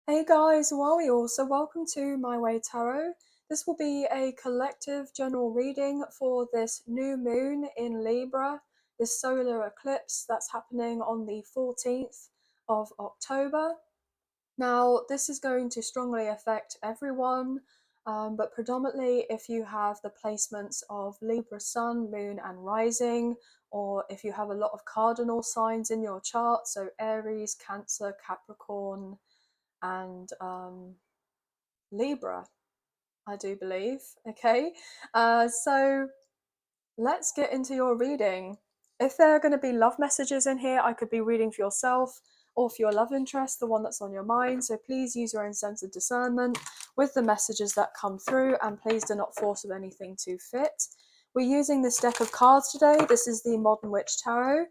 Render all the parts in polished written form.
Hey guys, how are you all? So welcome to My Way Tarot. This will be a collective general reading for this new moon in Libra, this solar eclipse that's happening on the 14th of October. Now, this is going to strongly affect everyone, but predominantly if you have the placements of Libra Sun, Moon, and Rising, or if you have a lot of cardinal signs in your chart, so Aries, Cancer, Capricorn, and Libra, I do believe. Okay, so let's get into your reading. If there are going to be love messages in here, I could be reading for yourself or for your love interest, the one that's on your mind. So please use your own sense of discernment with the messages that come through, and please do not force of anything to fit. We're using this deck of cards today. This is the Modern Witch Tarot.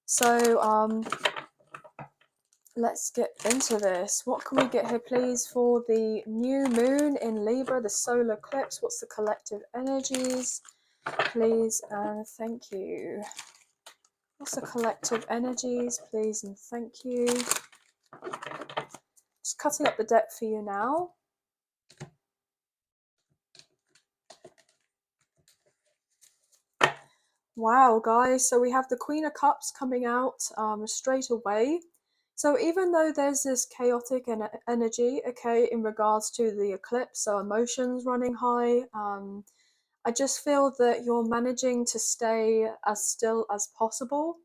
So let's get into this. What can we get here, please, for the new moon in Libra, the solar eclipse? What's the collective energies, please, and thank you. What's the collective energies, please, and thank you. Just cutting up the deck for you now. Wow, guys, so we have the Queen of Cups coming out straight away. So even though there's this chaotic energy, okay, in regards to the eclipse, so emotions running high, I just feel that you're managing to stay as still as possible.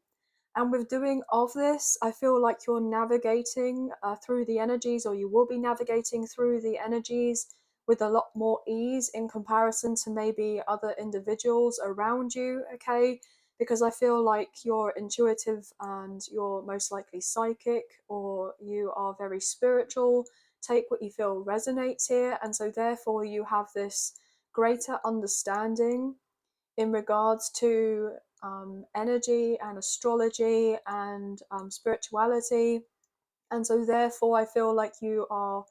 And with doing of this, I feel like you're navigating through the energies, or you will be navigating through the energies with a lot more ease in comparison to maybe other individuals around you, okay? Because I feel like you're intuitive and you're most likely psychic, or you are very spiritual. Take what you feel resonates here. And so, therefore, you have this greater understanding in regards to energy and astrology and spirituality. And so, therefore, I feel like you are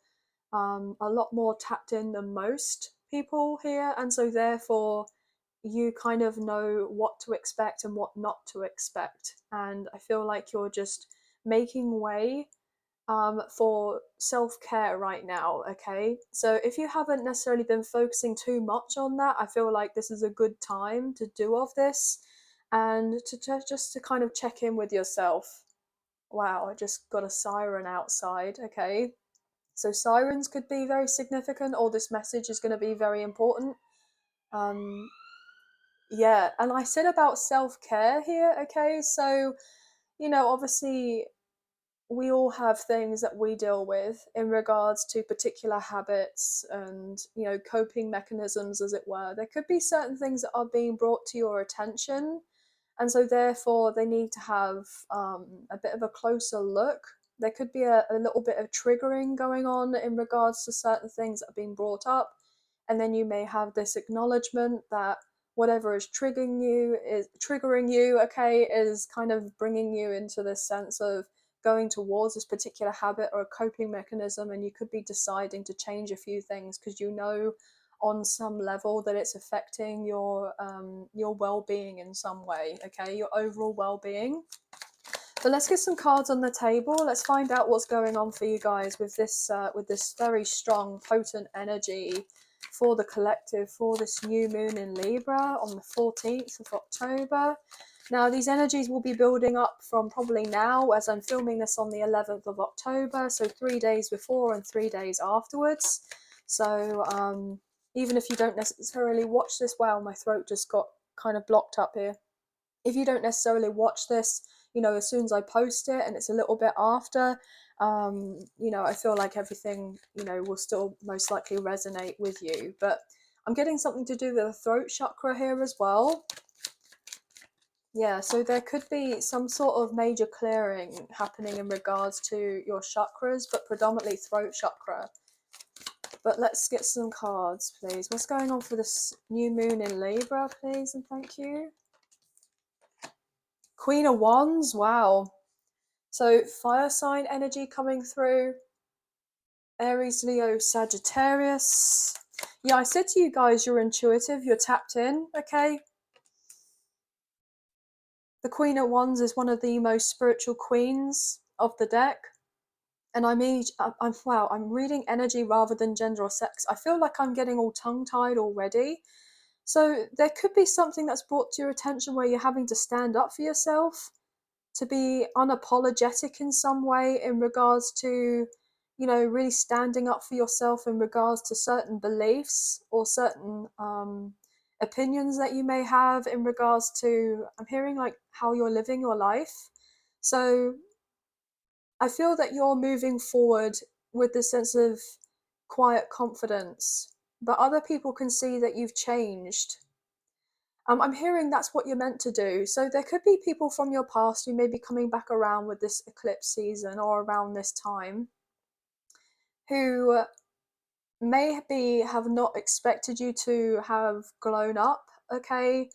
a lot more tapped in than most people here. And so, therefore, you kind of know what to expect and what not to expect. And I feel like you're just making way for self care right now. Okay, so if you haven't necessarily been focusing too much on that, I feel like this is a good time to do of this, and to just to kind of check in with yourself. Wow, I just got a siren outside. Okay, so sirens could be very significant, or this message is going to be very important. Um, yeah, and I said about self care here. Okay, so obviously we all have things that we deal with in regards to particular habits and coping mechanisms, as it were. There could be certain things that are being brought to your attention, and so therefore they need to have a bit of a closer look. There could be a little bit of triggering going on in regards to certain things that are being brought up, and then you may have this acknowledgement that whatever is triggering you, okay, is kind of bringing you into this sense of going towards this particular habit or a coping mechanism, and you could be deciding to change a few things because on some level that it's affecting your well-being in some way, okay, your overall well-being. But let's get some cards on the table. Let's find out what's going on for you guys with this very strong, potent energy for the collective for this new moon in Libra on the 14th of October. Now, these energies will be building up from probably now, as I'm filming this on the 11th of October, so 3 days before and 3 days afterwards. So even if you don't necessarily watch this, wow, my throat just got kind of blocked up here. If you don't necessarily watch this, as soon as I post it and it's a little bit after, I feel like everything, will still most likely resonate with you. But I'm getting something to do with the throat chakra here as well. Yeah, so there could be some sort of major clearing happening in regards to your chakras, but predominantly throat chakra. But let's get some cards, please. What's going on for this new moon in Libra, please, and thank you. Queen of Wands, wow. So fire sign energy coming through. Aries, Leo, Sagittarius. Yeah, I said to you guys, you're intuitive, you're tapped in, okay? The Queen of Wands is one of the most spiritual queens of the deck. And I mean, I'm wow, I'm reading energy rather than gender or sex. I feel like I'm getting all tongue-tied already. So there could be something that's brought to your attention where you're having to stand up for yourself, to be unapologetic in some way in regards to, really standing up for yourself in regards to certain beliefs or certain opinions that you may have in regards to, I'm hearing like how you're living your life. So I feel that you're moving forward with this sense of quiet confidence, but other people can see that you've changed. I'm hearing that's what you're meant to do. So there could be people from your past who may be coming back around with this eclipse season or around this time who maybe have not expected you to have grown up, okay,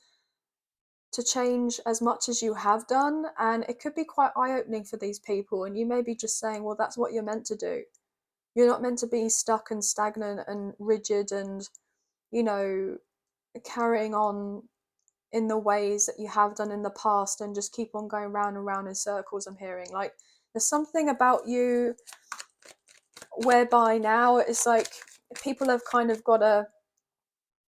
to change as much as you have done. And it could be quite eye opening for these people. And you may be just saying, well, that's what you're meant to do. You're not meant to be stuck and stagnant and rigid and, you know, carrying on in the ways that you have done in the past and just keep on going round and round in circles. I'm hearing like there's something about you whereby now it's like people have kind of got to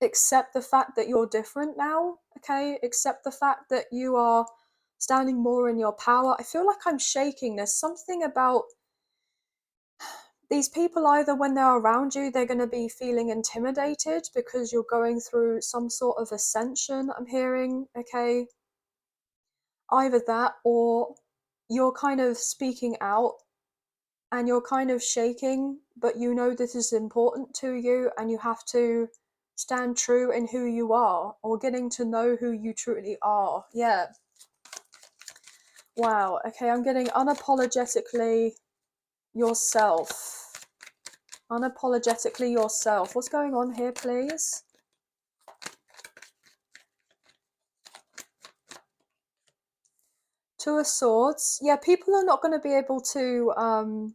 accept the fact that you're different now, okay? Accept the fact that you are standing more in your power. I feel like I'm shaking. There's something about these people, either when they're around you, they're going to be feeling intimidated because you're going through some sort of ascension, I'm hearing, okay? Either that or you're kind of speaking out and you're kind of shaking, but you know this is important to you and you have to stand true in who you are or getting to know who you truly are. Yeah. Wow. Okay, I'm getting unapologetically yourself. Unapologetically yourself. What's going on here, please? Two of Swords. Yeah, people are not going to be able to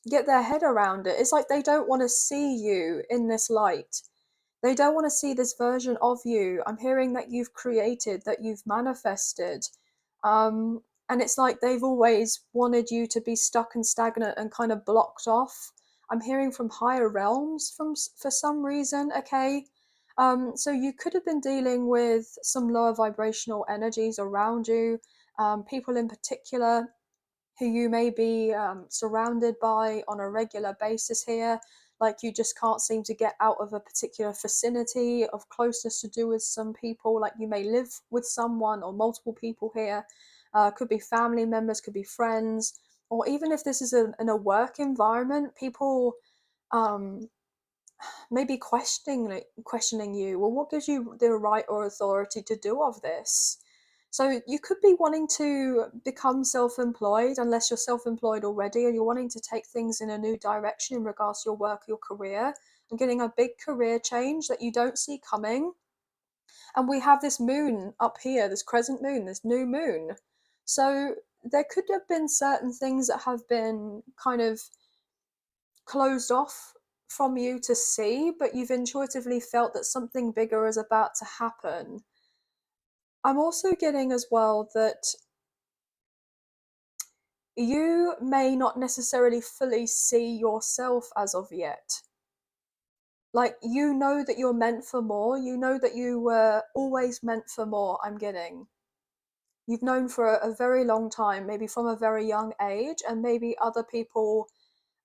get their head around it. It's like they don't want to see you in this light. They don't want to see this version of you. I'm hearing that you've created, that you've manifested. And it's like they've always wanted you to be stuck and stagnant and kind of blocked off. I'm hearing from higher realms for some reason, okay? So you could have been dealing with some lower vibrational energies around you, people in particular who you may be surrounded by on a regular basis here. Like you just can't seem to get out of a particular vicinity of closeness to do with some people. Like you may live with someone or multiple people here. Could be family members, could be friends, or even if this is in a work environment, people um, maybe questioning you. Well, what gives you the right or authority to do of this? So you could be wanting to become self-employed unless you're self-employed already, or you're wanting to take things in a new direction in regards to your work, your career, and getting a big career change that you don't see coming. And we have this moon up here, this crescent moon, this new moon. So there could have been certain things that have been kind of closed off from you to see, but you've intuitively felt that something bigger is about to happen. I'm also getting as well that you may not necessarily fully see yourself as of yet. Like, you know that you're meant for more. You know that you were always meant for more, I'm getting. You've known for a very long time, maybe from a very young age, and maybe other people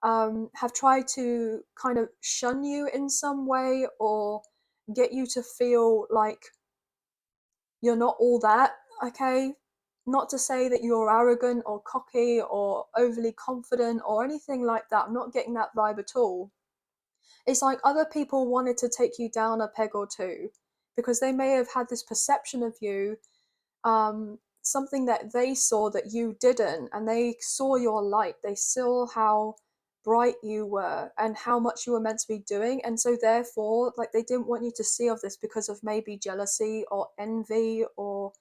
have tried to kind of shun you in some way or get you to feel like you're not all that, okay? Not to say that you're arrogant or cocky or overly confident or anything like that. I'm not getting that vibe at all. It's like other people wanted to take you down a peg or two because they may have had this perception of you, something that they saw that you didn't, and they saw your light. They saw how bright you were and how much you were meant to be doing, and so therefore, like, they didn't want you to see of this because of maybe jealousy or envy, or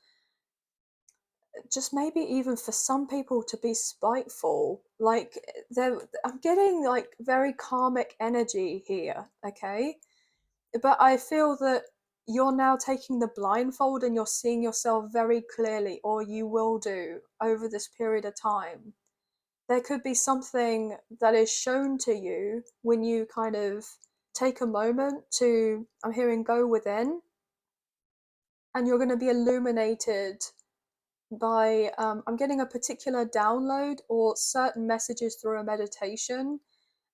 just maybe even for some people to be spiteful. Like, I'm getting like very karmic energy here, okay? But I feel that you're now taking the blindfold and you're seeing yourself very clearly, or you will do over this period of time. there could be something that is shown to you when you kind of take a moment to, I'm hearing, go within, and you're going to be illuminated by, I'm getting a particular download or certain messages through a meditation.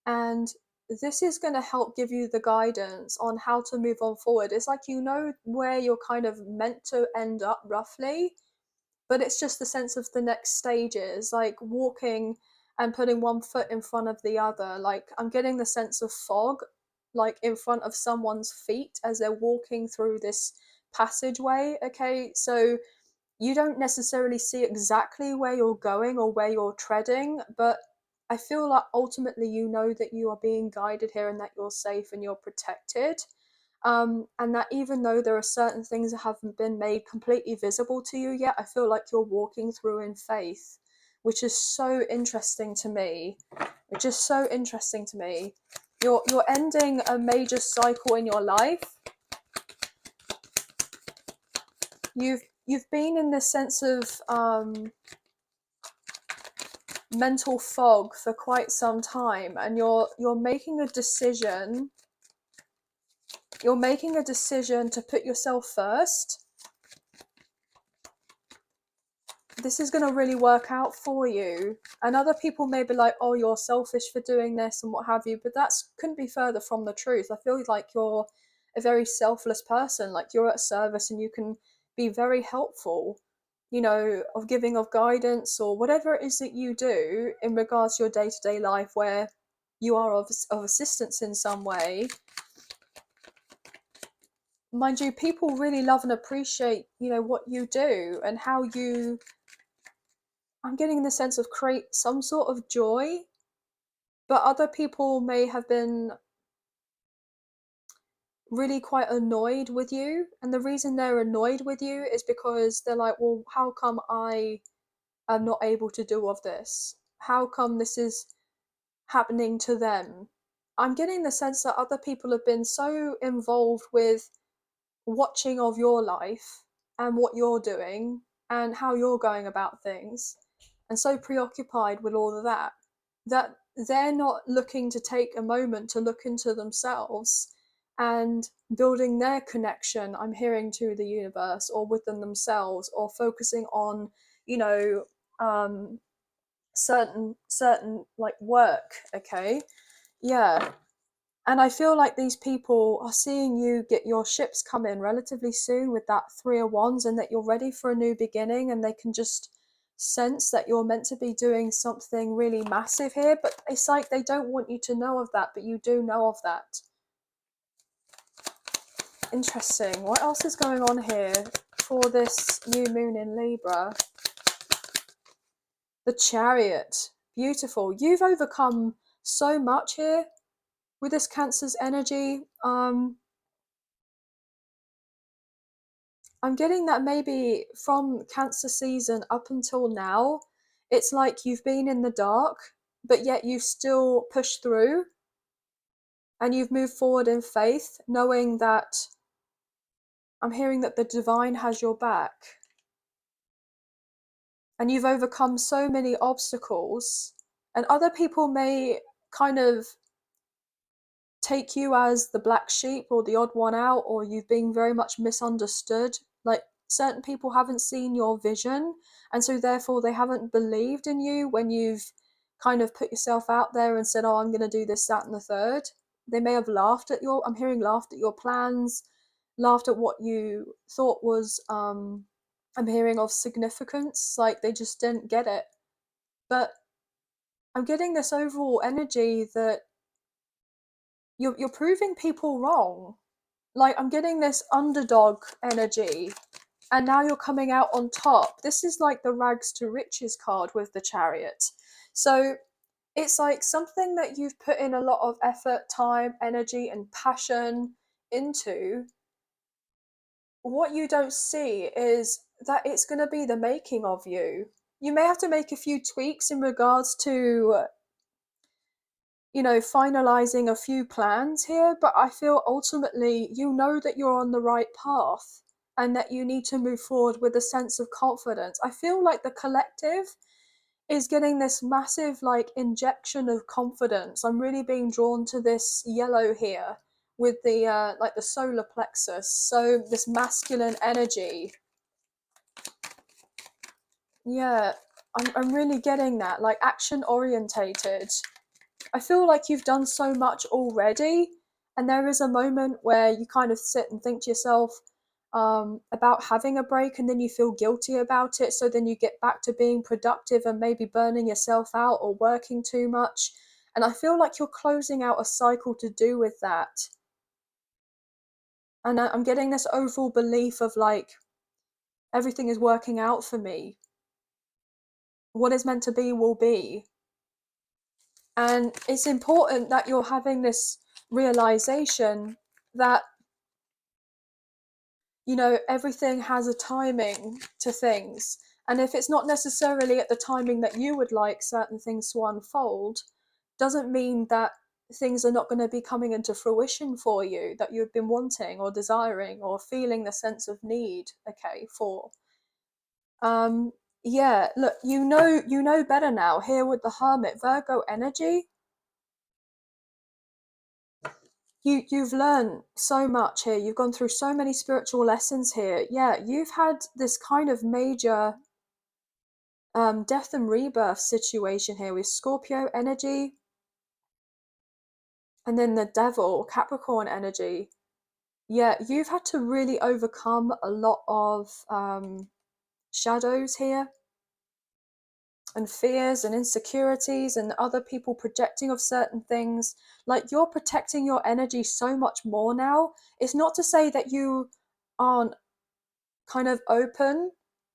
And this is going to help give you the guidance on how to move on forward. It's like you know where you're kind of meant to end up roughly, but it's just the sense of the next stages, like walking and putting one foot in front of the other. Like I'm getting the sense of fog, like in front of someone's feet as they're walking through this passageway. Okay, so you don't necessarily see exactly where you're going or where you're treading, but I feel like ultimately you know that you are being guided here and that you're safe and you're protected. And that even though there are certain things that haven't been made completely visible to you yet, I feel like you're walking through in faith, which is so interesting to me. Which is so interesting to me. You're ending a major cycle in your life. You've been in this sense of mental fog for quite some time, and you're making a decision. You're making a decision to put yourself first. This is going to really work out for you. And other people may be like, oh, you're selfish for doing this and what have you, but that's couldn't be further from the truth. I feel like you're a very selfless person, like you're at service and you can be very helpful, you know, of giving of guidance or whatever it is that you do in regards to your day-to-day life where you are of assistance in some way. Mind you, people really love and appreciate, you know, what you do and how you, I'm getting the sense of create some sort of joy, but other people may have been really quite annoyed with you. And the reason they're annoyed with you is because they're like, well, how come I am not able to do of this? How come this is happening to them? I'm getting the sense that other people have been so involved with watching of your life and what you're doing and how you're going about things, and so preoccupied with all of that, that they're not looking to take a moment to look into themselves and building their connection, I'm hearing, to the universe or within themselves, or focusing on, you know, certain like work. Okay, yeah. And I feel like these people are seeing you get your ships come in relatively soon with that Three of Wands, and that you're ready for a new beginning, and they can just sense that you're meant to be doing something really massive here. But it's like they don't want you to know of that, but you do know of that. Interesting. What else is going on here for this new moon in Libra? The Chariot. Beautiful. You've overcome so much here with this Cancer's energy. I'm getting that maybe from Cancer season up until now, it's like you've been in the dark, but yet you've still pushed through and you've moved forward in faith, knowing that, I'm hearing that the divine has your back. And you've overcome so many obstacles, and other people may kind of take you as the black sheep or the odd one out, or you've been very much misunderstood. Like certain people haven't seen your vision, and so therefore they haven't believed in you when you've kind of put yourself out there and said, oh, I'm going to do this, that, and the third. They may have laughed at your, I'm hearing, laughed at your plans, laughed at what you thought was, I'm hearing, of significance. Like they just didn't get it. But I'm getting this overall energy that you're proving people wrong. Like I'm getting this underdog energy, and now you're coming out on top. This is like the rags to riches card with the Chariot. So it's like something that you've put in a lot of effort, time, energy, and passion into. What you don't see is that it's going to be the making of you. You may have to make a few tweaks in regards to, you know, finalizing a few plans here, but I feel ultimately you know that you're on the right path and that you need to move forward with a sense of confidence. I feel like the collective is getting this massive like injection of confidence. I'm really being drawn to this yellow here with the like the solar plexus. So this masculine energy. Yeah, I'm really getting that, like action orientated. I feel like you've done so much already, and there is a moment where you kind of sit and think to yourself about having a break, and then you feel guilty about it. So then you get back to being productive and maybe burning yourself out or working too much. And I feel like you're closing out a cycle to do with that. And I'm getting this overall belief of like everything is working out for me. What is meant to be will be. And it's important that you're having this realization that, you know, everything has a timing to things. And if it's not necessarily at the timing that you would like certain things to unfold, doesn't mean that things are not going to be coming into fruition for you that you've been wanting or desiring or feeling the sense of need, okay, for. Yeah, look, you know better now here with the Hermit, Virgo energy. You've learned so much here. You've gone through so many spiritual lessons here. Yeah, you've had this kind of major death and rebirth situation here with Scorpio energy, and then the Devil, Capricorn energy. Yeah, you've had to really overcome a lot of shadows here, and fears and insecurities and other people projecting of certain things. Like, you're protecting your energy so much more now. It's not to say that you aren't kind of open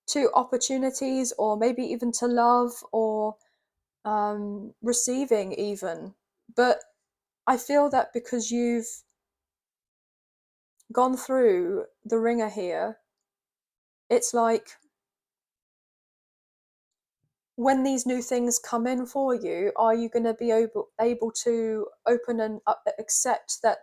to opportunities or maybe even to love or receiving even, but I feel that because you've gone through the ringer here, it's like when these new things come in for you, are you going to be able to open and accept that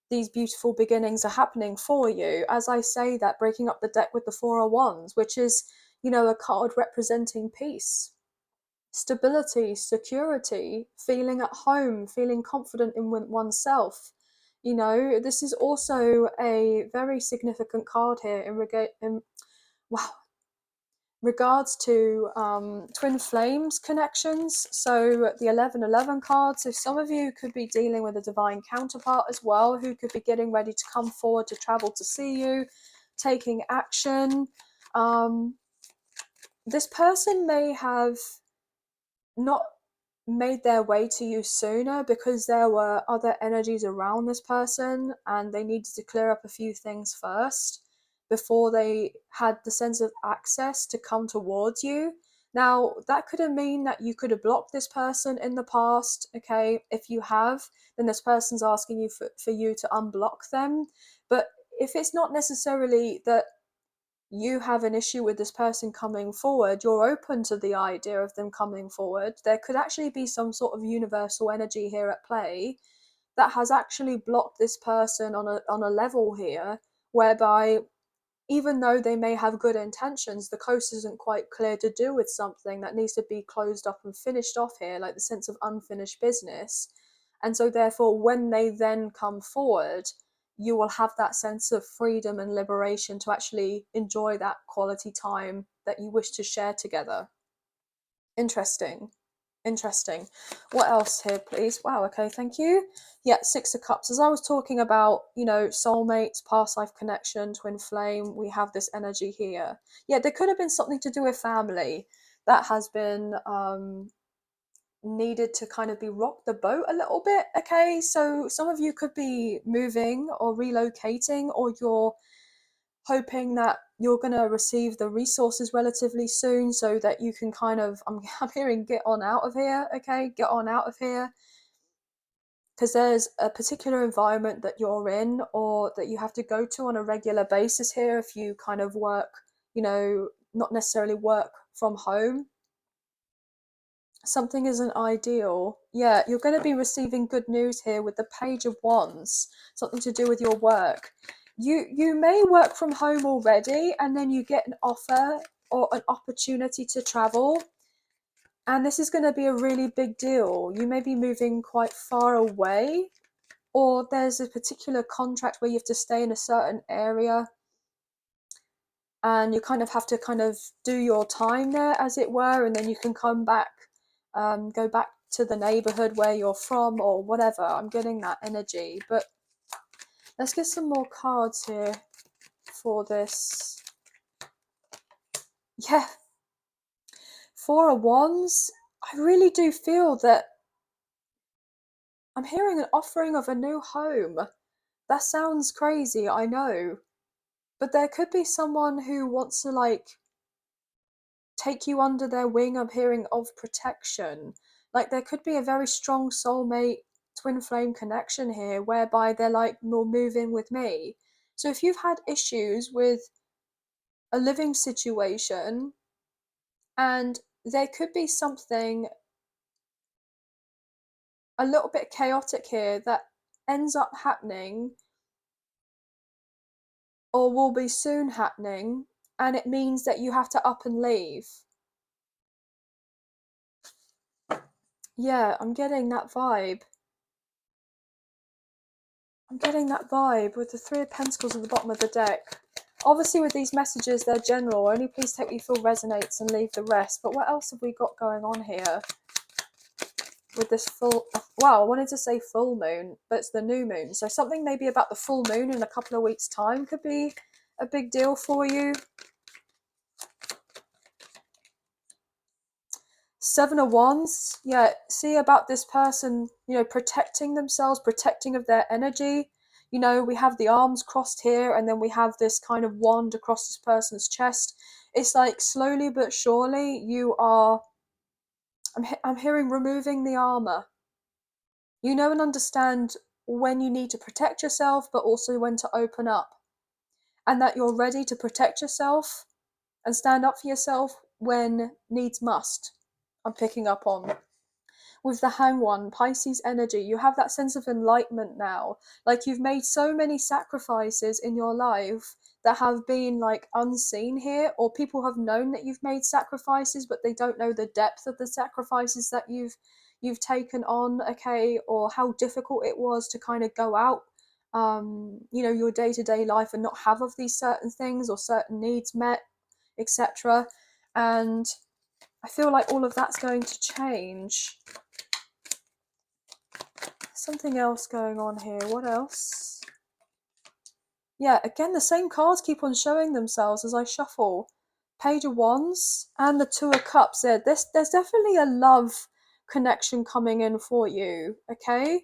these beautiful beginnings are happening for you? As I say that, breaking up the deck with the Four of Wands, which is, you know, a card representing peace, stability, security, feeling at home, feeling confident in oneself. You know, this is also a very significant card here in wow, regards to twin flames connections. So the 1111 card. So some of you could be dealing with a divine counterpart as well, who could be getting ready to come forward to travel to see you, taking action. This person may have not made their way to you sooner because there were other energies around this person and they needed to clear up a few things first before they had the sense of access to come towards you. Now, that could have mean that you could have blocked this person in the past, okay? If you have, then this person's asking you for you to unblock them. But if it's not necessarily that you have an issue with this person coming forward, you're open to the idea of them coming forward, there could actually be some sort of universal energy here at play that has actually blocked this person on a level here, whereby even though they may have good intentions, the coast isn't quite clear to do with something that needs to be closed up and finished off here, like the sense of unfinished business. And so therefore, when they then come forward, you will have that sense of freedom and liberation to actually enjoy that quality time that you wish to share together. Interesting. Interesting. What else here, please? Wow, okay, thank you. Yeah, Six of Cups. As I was talking about, you know, soulmates, past life connection, twin flame, we have this energy here. Yeah, there could have been something to do with family that has been needed to kind of be rocked the boat a little bit, okay? So some of you could be moving or relocating, or you're hoping that you're going to receive the resources relatively soon so that you can kind of, I'm hearing get on out of here, okay? Get on out of here. Because there's a particular environment that you're in or that you have to go to on a regular basis here if you kind of work, you know, not necessarily work from home. Something isn't ideal. Yeah, you're going to be receiving good news here with the Page of Wands, something to do with your work. You may work from home already and then you get an offer or an opportunity to travel. And this is going to be a really big deal. You may be moving quite far away, or there's a particular contract where you have to stay in a certain area and you kind of have to kind of do your time there, as it were, and then you can come back, go back to the neighborhood where you're from or whatever. I'm getting that energy. But let's get some more cards here for this. Yeah, Four of Wands. I really do feel that I'm hearing an offering of a new home. That sounds crazy, I know. But there could be someone who wants to, like, take you under their wing. I'm hearing of protection. Like, there could be a very strong soulmate twin flame connection here whereby they're like, "You'll move in with me." So if you've had issues with a living situation, and there could be something a little bit chaotic here that ends up happening or will be soon happening, and it means that you have to up and leave. Yeah, I'm getting that vibe. I'm getting that vibe with the Three of Pentacles at the bottom of the deck. Obviously, with these messages, they're general. Only please take what you feel resonates and leave the rest. But what else have we got going on here with this full... Wow, I wanted to say full moon, but it's the new moon. So something maybe about the full moon in a couple of weeks' time could be a big deal for you. Seven of Wands. Yeah, see about this person, protecting themselves, protecting of their energy. We have the arms crossed here, and then we have this kind of wand across this person's chest. It's like slowly but surely you are... I'm hearing removing the armor. You know and understand when you need to protect yourself, but also when to open up. And that you're ready to protect yourself and stand up for yourself when needs must. I'm picking up on. With the Hang One, Pisces energy, you have that sense of enlightenment now. Like, you've made so many sacrifices in your life that have been like unseen here, or people have known that you've made sacrifices, but they don't know the depth of the sacrifices that you've taken on, okay, or how difficult it was to kind of go out, your day-to-day life and not have of these certain things or certain needs met, etc. And I feel like all of that's going to change. Something else going on here. What else? Yeah, again, the same cards keep on showing themselves as I shuffle. Page of Wands and the Two of Cups. There's definitely a love connection coming in for you, okay?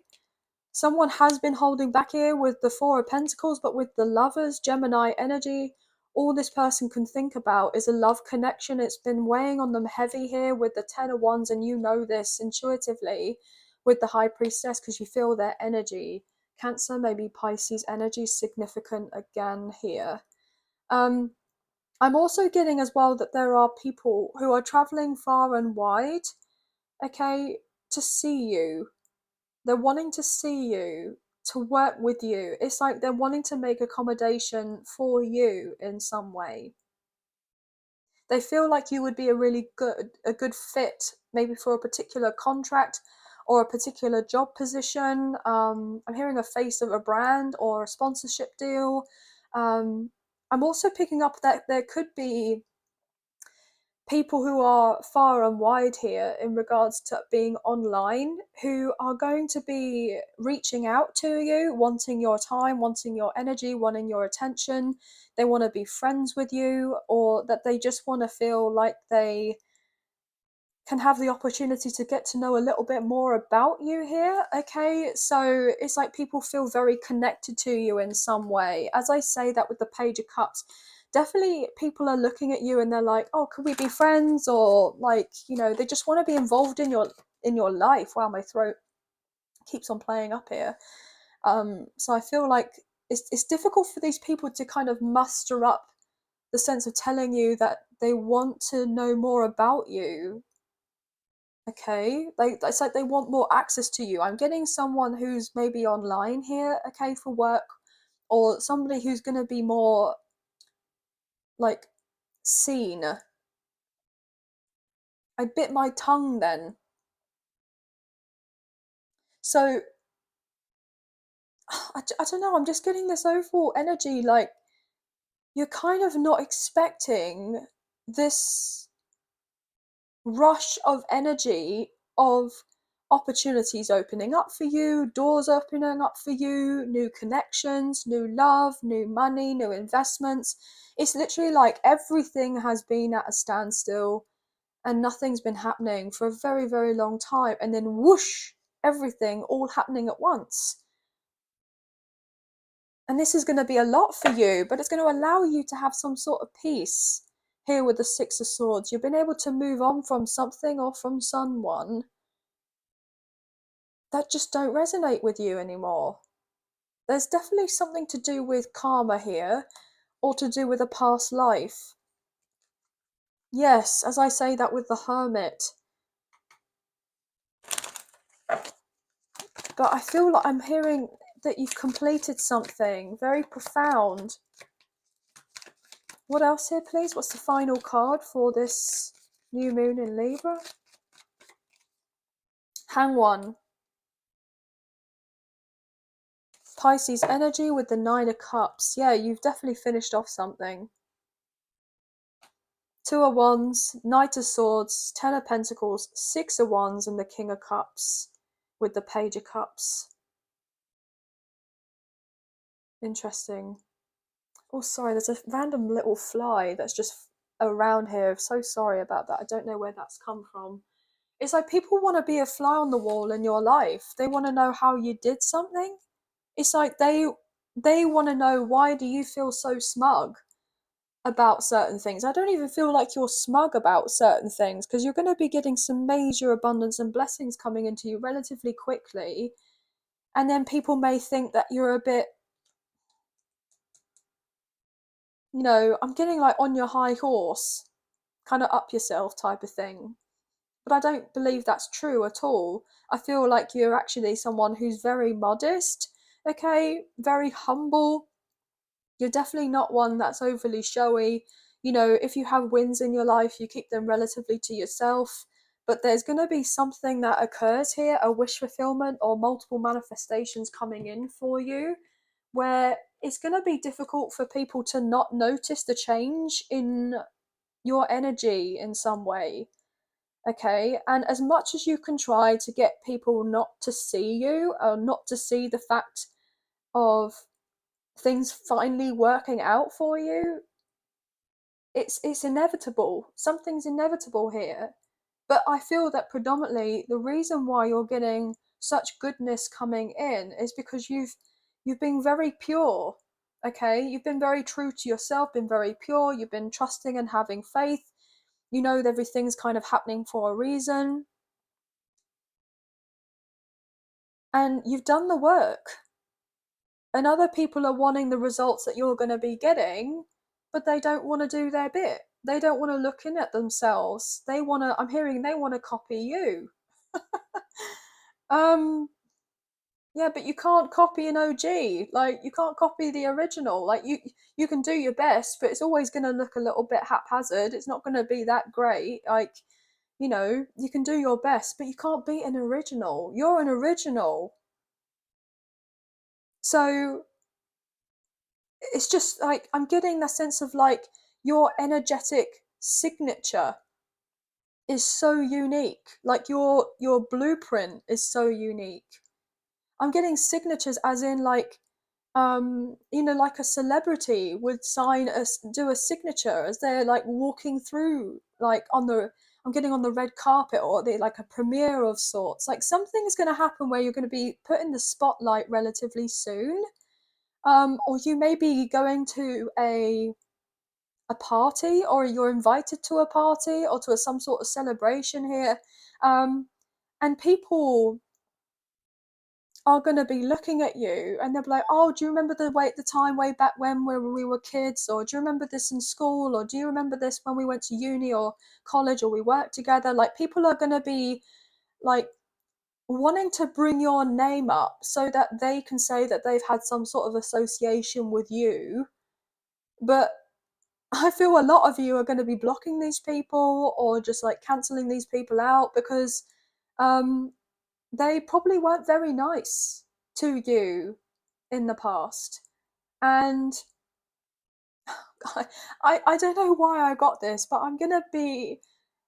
Someone has been holding back here with the Four of Pentacles, but with the Lovers, Gemini energy, all this person can think about is a love connection. It's been weighing on them heavy here with the Ten of Wands, and you know this intuitively with the High Priestess because you feel their energy. Cancer, maybe Pisces energy, significant again here. I'm also getting as well that there are people who are traveling far and wide, okay, to see you. They're wanting to see you, to work with you. It's like they're wanting to make accommodation for you in some way. They feel like you would be a good fit, maybe for a particular contract or a particular job position. I'm hearing a face of a brand or a sponsorship deal. I'm also picking up that there could be people who are far and wide here in regards to being online who are going to be reaching out to you, wanting your time, wanting your energy, wanting your attention. They want to be friends with you, or that they just want to feel like they can have the opportunity to get to know a little bit more about you here, okay? So it's like people feel very connected to you in some way. As I say that with the Page of Cups, definitely people are looking at you and they're like, oh, could we be friends? Or like, they just want to be involved in your life. Wow, my throat keeps on playing up here. So I feel like it's difficult for these people to kind of muster up the sense of telling you that they want to know more about you. Okay, it's like they want more access to you. I'm getting someone who's maybe online here, okay, for work, or somebody who's going to be more like seen. I bit my tongue then. So I don't know, I'm just getting this overall energy like you're kind of not expecting this rush of energy of opportunities opening up for you, doors opening up for you, new connections, new love, new money, new investments. It's literally like everything has been at a standstill and nothing's been happening for a very, very long time. And then whoosh, everything all happening at once. And this is going to be a lot for you, but it's going to allow you to have some sort of peace. Here with the Six of Swords, you've been able to move on from something or from someone that just don't resonate with you anymore. There's definitely something to do with karma here, or to do with a past life. Yes, as I say that with the Hermit. But I feel like I'm hearing that you've completed something very profound. What else here, please? What's the final card for this new moon in Libra? Hang one. Pisces energy with the Nine of Cups. Yeah, you've definitely finished off something. Two of Wands, Knight of Swords, Ten of Pentacles, Six of Wands, and the King of Cups with the Page of Cups. Interesting. Oh, sorry, there's a random little fly that's just around here. So sorry about that. I don't know where that's come from. It's like people want to be a fly on the wall in your life. They want to know how you did something. It's like they want to know, why do you feel so smug about certain things? I don't even feel like you're smug about certain things, because you're going to be getting some major abundance and blessings coming into you relatively quickly. And then people may think that you're a bit, I'm getting like on your high horse, kind of up yourself type of thing. But I don't believe that's true at all. I feel like you're actually someone who's very modest, okay, very humble. You're definitely not one that's overly showy. If you have wins in your life, you keep them relatively to yourself. But there's going to be something that occurs here, a wish fulfillment or multiple manifestations coming in for you, where it's going to be difficult for people to not notice the change in your energy in some way. Okay, and as much as you can try to get people not to see you, or not to see the fact of things finally working out for you, it's inevitable. Something's inevitable here. But I feel that predominantly the reason why you're getting such goodness coming in is because you've been very pure. Okay, you've been very true to yourself, been very pure, you've been trusting and having faith. You know that everything's kind of happening for a reason. And you've done the work. And other people are wanting the results that you're going to be getting, but they don't want to do their bit. They don't want to look in at themselves. I'm hearing they want to copy you. um yeah, but you can't copy an OG. Like, you can't copy the original. Like, you can do your best, but it's always going to look a little bit haphazard. It's not going to be that great. Like, you can do your best, but you can't be an original. You're an original. So it's just like I'm getting the sense of like your energetic signature is so unique. Like your blueprint is so unique. I'm getting signatures as in like like a celebrity would do a signature as they're like walking through, like I'm getting on the red carpet, or they like a premiere of sorts. Like something is going to happen where you're going to be put in the spotlight relatively soon. Or you may be going to a party, or you're invited to a party or to some sort of celebration here. And people are going to be looking at you, and they'll be like, oh, do you remember the time way back when we were kids? Or do you remember this in school? Or do you remember this when we went to uni or college, or we worked together? Like, people are going to be like wanting to bring your name up so that they can say that they've had some sort of association with you. But I feel a lot of you are going to be blocking these people or just like cancelling these people out because um, they probably weren't very nice to you in the past. And I don't know why I got this, but I'm going to be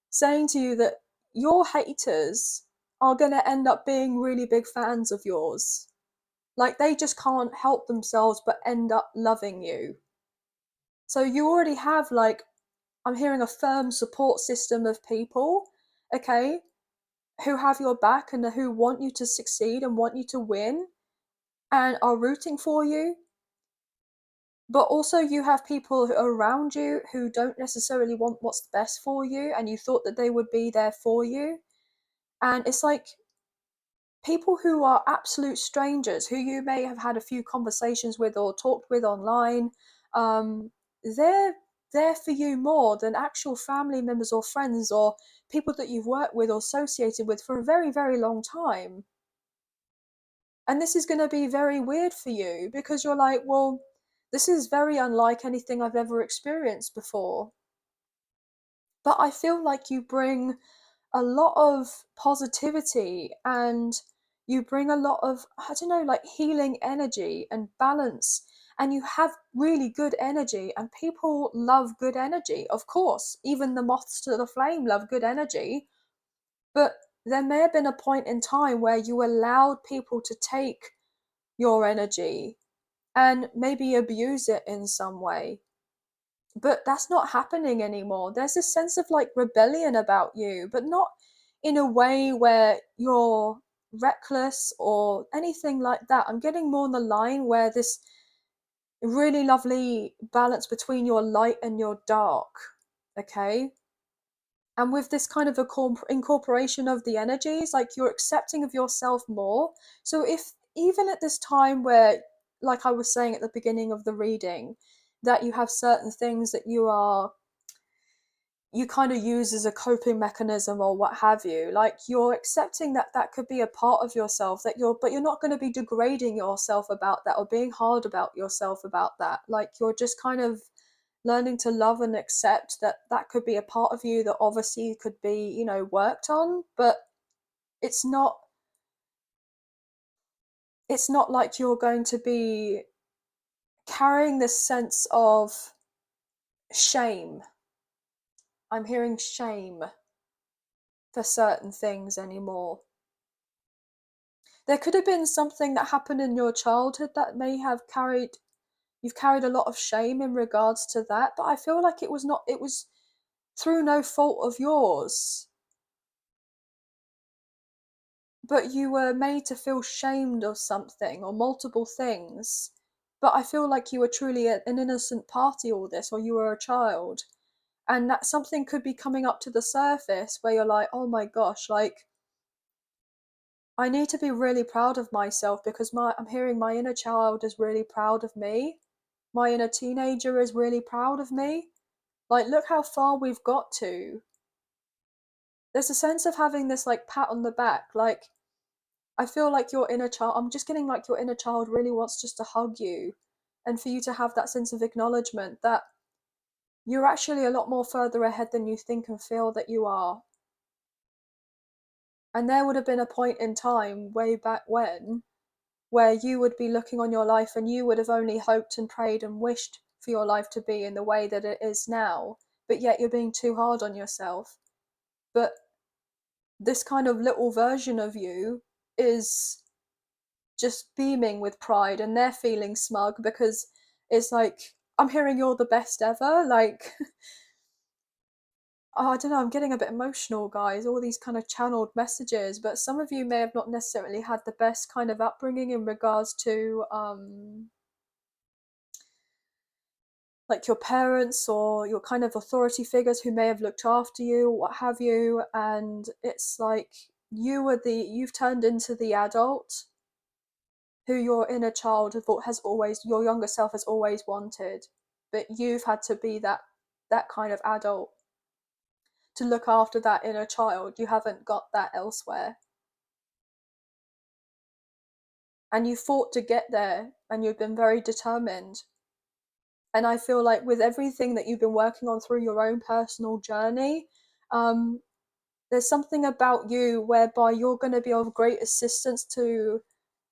saying to you that your haters are going to end up being really big fans of yours. Like they just can't help themselves but end up loving you. So you already have like, I'm hearing a firm support system of people, okay, who have your back and who want you to succeed and want you to win and are rooting for you. But also you have people around you who don't necessarily want what's the best for you, and you thought that they would be there for you. And it's like people who are absolute strangers who you may have had a few conversations with or talked with online, they're there for you more than actual family members or friends or people that you've worked with or associated with for a very, very long time. And this is going to be very weird for you because you're like, well, this is very unlike anything I've ever experienced before. But I feel like you bring a lot of positivity and you bring a lot of, I don't know, like healing energy and balance. And you have really good energy, and people love good energy. Of course, even the moths to the flame love good energy. But there may have been a point in time where you allowed people to take your energy and maybe abuse it in some way. But that's not happening anymore. There's this sense of like rebellion about you, but not in a way where you're reckless or anything like that. I'm getting more on the line where this really lovely balance between your light and your dark, okay? And with this kind of a incorporation of the energies, like you're accepting of yourself more. So if even at this time where, like I was saying at the beginning of the reading, that you have certain things that you kind of use as a coping mechanism or what have you, like you're accepting that that could be a part of yourself, that you're not going to be degrading yourself about that or being hard about yourself about that. Like you're just kind of learning to love and accept that that could be a part of you that obviously could be, worked on. But it's not it's not like you're going to be carrying this sense of shame. I'm hearing shame for certain things anymore. There could have been something that happened in your childhood that may have you've carried a lot of shame in regards to that, but I feel like it was through no fault of yours. But you were made to feel shamed of something or multiple things. But I feel like you were truly an innocent party all this, or you were a child. And that something could be coming up to the surface where you're like, oh my gosh, like I need to be really proud of myself because I'm hearing my inner child is really proud of me. My inner teenager is really proud of me. Like, look how far we've got to. There's a sense of having this like pat on the back. Like, I feel like your inner child, I'm just getting like your inner child really wants just to hug you and for you to have that sense of acknowledgement that you're actually a lot more further ahead than you think and feel that you are. And there would have been a point in time way back when where you would be looking on your life and you would have only hoped and prayed and wished for your life to be in the way that it is now, but yet you're being too hard on yourself. But this kind of little version of you is just beaming with pride and they're feeling smug because it's like, I'm hearing you're the best ever. Like, oh, I don't know, I'm getting a bit emotional, guys, all these kind of channeled messages, but some of you may have not necessarily had the best kind of upbringing in regards to like your parents or your kind of authority figures who may have looked after you, what have you, and it's like you've turned into the adult who your inner child has always, your younger self has always wanted, but you've had to be that kind of adult to look after that inner child. You haven't got that elsewhere, and you fought to get there, and you've been very determined. And I feel like with everything that you've been working on through your own personal journey, um, there's something about you whereby you're going to be of great assistance to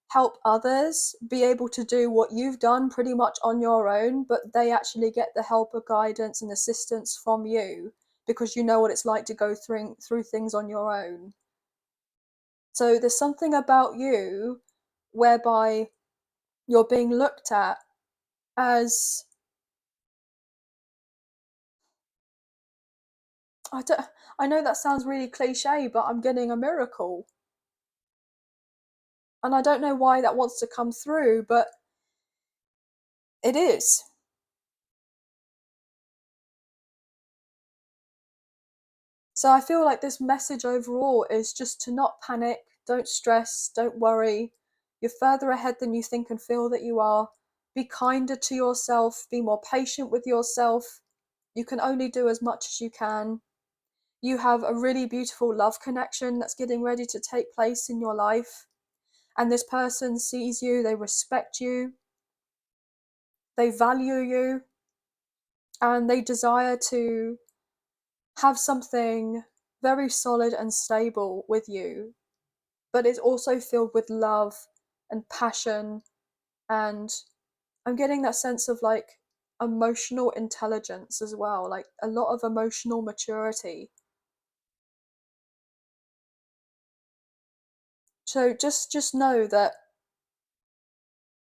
help others be able to do what you've done pretty much on your own, but they actually get the help or guidance and assistance from you because you know what it's like to go through things on your own. So there's something about you whereby you're being looked at as, I don't, I know that sounds really cliche, but I'm getting a miracle. And I don't know why that wants to come through, but it is. So I feel like this message overall is just to not panic, don't stress, don't worry. You're further ahead than you think and feel that you are. Be kinder to yourself, be more patient with yourself. You can only do as much as you can. You have a really beautiful love connection that's getting ready to take place in your life. And this person sees you, they respect you, they value you, and they desire to have something very solid and stable with you, but it's also filled with love and passion. And I'm getting that sense of like emotional intelligence as well, like a lot of emotional maturity. So just know that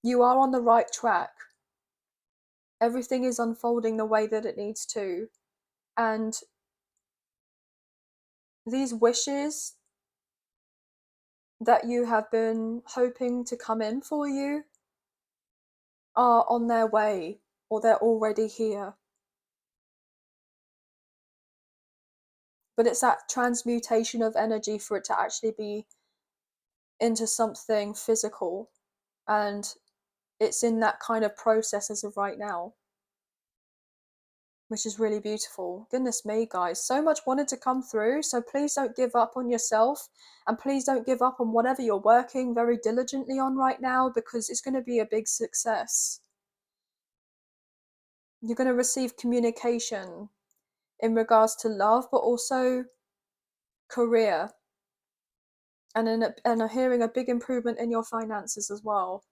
you are on the right track. Everything is unfolding the way that it needs to. And these wishes that you have been hoping to come in for you are on their way, or they're already here. But it's that transmutation of energy for it to actually be into something physical. And it's in that kind of process as of right now, which is really beautiful. Goodness me, guys, so much wanted to come through. So please don't give up on yourself, and please don't give up on whatever you're working very diligently on right now, because it's going to be a big success. You're going to receive communication in regards to love, but also career, and hearing a big improvement in your finances as well.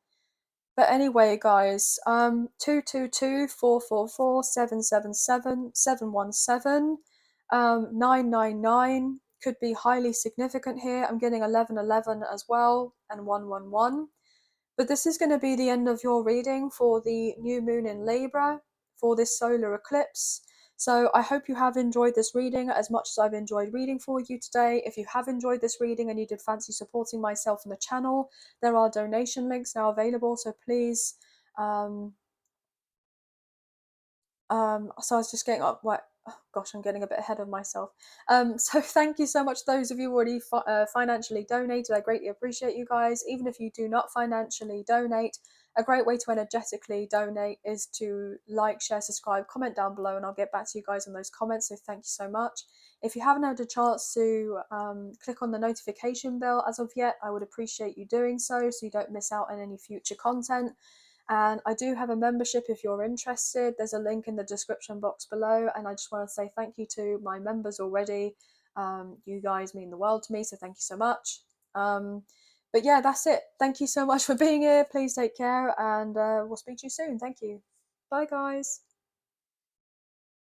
But anyway, guys, 222-444-777-717, 999 could be highly significant here. I'm getting 1111 as well, and 111. But this is going to be the end of your reading for the new moon in Libra for this solar eclipse. So I hope you have enjoyed this reading as much as I've enjoyed reading for you today. If you have enjoyed this reading and you did fancy supporting myself and the channel, there are donation links now available. So please, so I was just getting up. What? Oh, gosh, I'm getting a bit ahead of myself. So thank you so much, those of you who already financially donated. I greatly appreciate you guys. Even if you do not financially donate, a great way to energetically donate is to like, share, subscribe, comment down below, and I'll get back to you guys on those comments. So thank you so much. If you haven't had a chance to click on the notification bell as of yet, I would appreciate you doing so you don't miss out on any future content. And I do have a membership if you're interested. There's a link in the description box below. And I just want to say thank you to my members already. You guys mean the world to me, so thank you so much. But yeah, that's it. Thank you so much for being here. Please take care, and we'll speak to you soon. Thank you. Bye, guys.